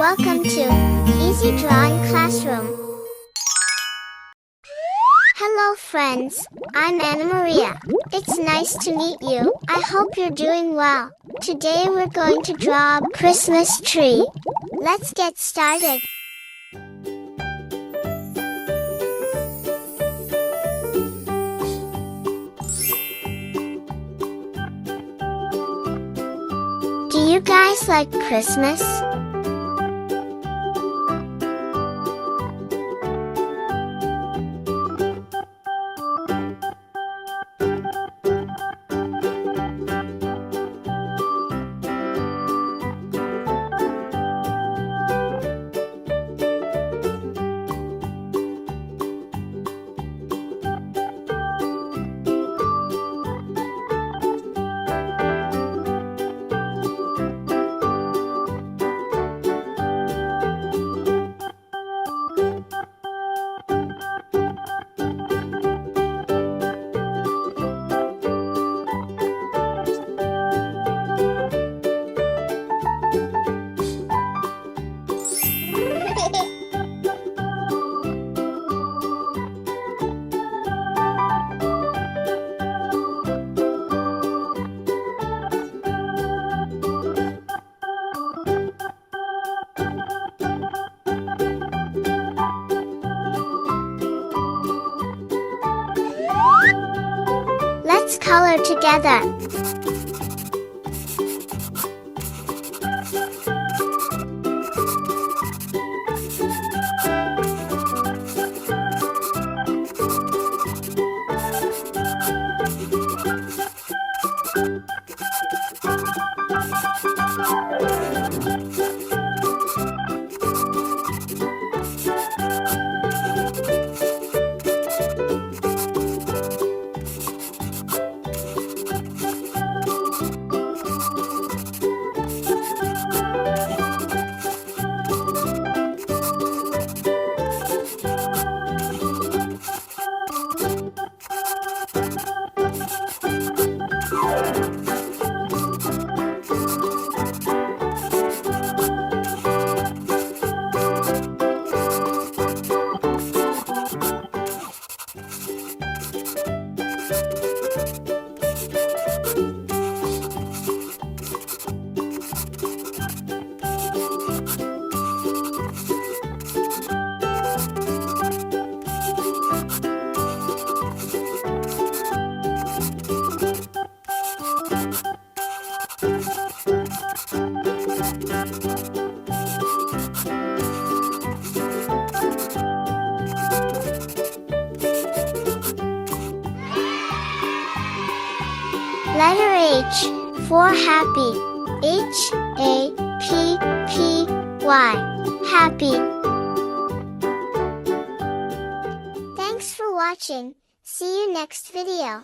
Welcome to Easy Drawing Classroom. Hello friends, I'm Anna Maria. It's nice to meet you. I hope you're doing well. Today we're going to draw a Christmas tree. Let's get started. Do you guys like Christmas? Let's color together. Letter H, for happy. H-A-P-P-Y, happy. Thanks for watching. See you next video.